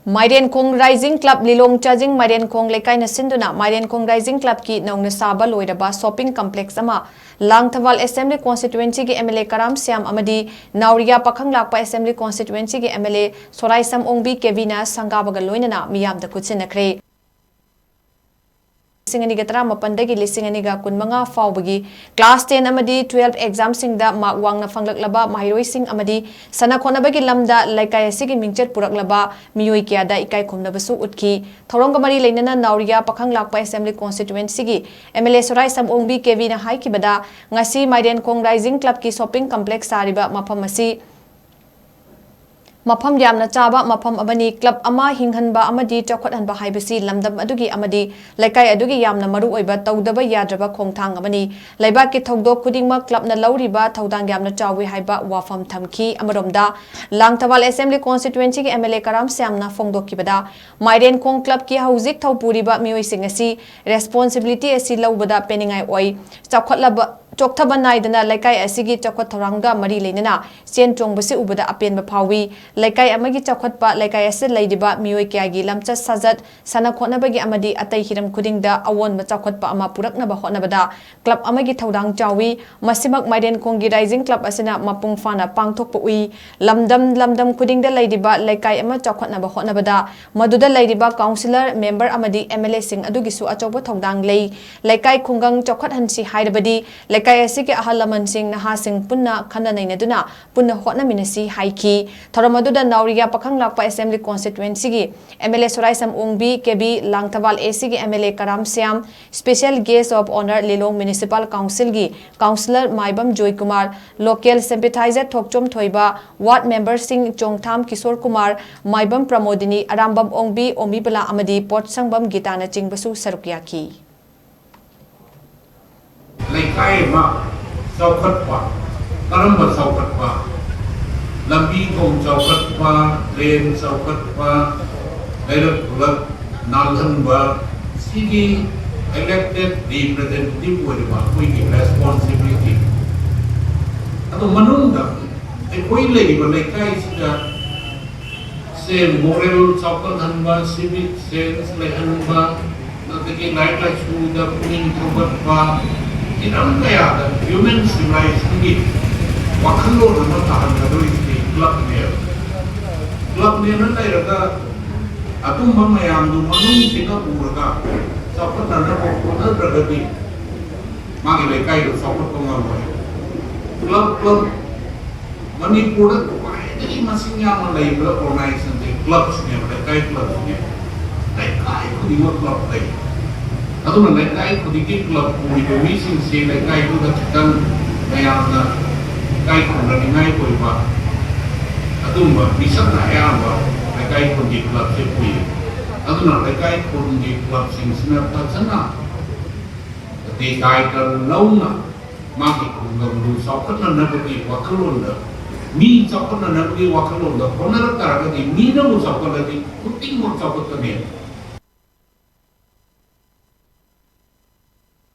Mairenkhong Rising Club LILONG CHAJING Mairenkhong LEIKAI na SINDUNA Mairenkhong Rising Club ki Nouna Saba Loiraba shopping complex ama LANGTHABAL Assembly Constituency ki MLA KARAM SHYAM AMADI NAORIYA PAKHANGLAKPA Assembly Constituency ki MLA SORAISAM ONGBI KEBI na SANGABAGA LOINANA Meyamna Khutchinnakhre Singanigatara mapandagi lisinganiga kunmanga faubagi class 10 amadi 12 exam singda mark wangna fanglak mahiroi sing amadi sana khonabagi lamda laikai asigi mingchet puraklaba miyoi kyada ikai khumnabasu utki thorong mari leinana nauriya pakhanglakpa assembly constituency gi MLA Soraisam ONGBI KEBI na haikibada ngasi Mairenkhong Rising Club ki shopping complex sariba mafam asi Mafam Meyamna Chaba Mafam Amani Club Ama Hinghanba Amadi Chakhathanba haibasi lamdam adugi amadi laikai adugi yamna maru oiba tawdaba yadraba khongthang amani laibak ki thogdok kudingma club na lauriba thodang yamna chawi haiba wafam thamki amaromda LANGTHABAL Assembly Constituency ki MLA KARAM SHYAM na phongdokibada Mairenkhong Club ki hauzik thawpuriba miyoi sing asi responsibility asi lawbada peningai oi chakhatlaba Chokthaba naidana laikai asigi chakhat thorangda mari leinana chen chongbasi ubada apenba phawi laikai amagi chakhatpa laikai ase leidiba miyoi kyagi lamcha sajat sana khonabagi amadi atai hiram khudingda awon ma chakhatpa ama puraknaba hotnabada club amagi thodang chawi masimak Mairenkhong gi Rising Club asina mapung fana pangthokpa ui lamdam khudingda leidiba laikai ama chakhatnaba hotnabada maduda leidiba councillor member amadi MLA sing adugisu achoba thodang lei laikai khungang chakhat hansi hairabadi Laikai asiki ahalaman sing naha sing punna khana nainaduna punna hotna minasi haiki thoramaduda nauriya pakhanglakpa assembly constituency gi MLA Soraisam ONGBI KEBI LANGTHABAL AC gi MLA KARAM SHYAM special guest of honor LILONG municipal council gi councillor Maibam Joy Kumar local sympathizer Thokchom Thoiba ward member sing Chongtham Kishore Kumar Maibam Pramodini Arambam ONGBI Omibala amadi Potsangbam Gitana chingbasu sarukyaki LEIKAI ma saukhatpa karamba saukhatpa lambi khong saukhatpa train saukhatpa direct plug nalhanba sigi elected representative wariba kuigi responsibility ado manunda koi leiba LEIKAI sida se moral saukhathanba civic sense lehanba nataki light suda puning thobatpa Inam kaya human civilization ni wakalo nama tahan kado isti club ni na lairaga atum mamayam du manung singa purga sapat nana pokona bergadi magi LEIKAI do sapat pengaruh club manipur jadi masih nyaman label organization di clubs ni LEIKAI clubs ni LEIKAI ku di club lagi Atau LEIKAI kudikit club kuri bemising si LEIKAI itu katakan Meyamna kai kundani ngai koi ba atau bisa na ya ba LEIKAI kundi club si kui atau LEIKAI kundi club sing sinar tatsana di kai kan launa maki kundang lu sokat na nabi wakalon da mi sokat na nabi wakalon da konar karaga di mi na mu sokat di kuting mu sokat ni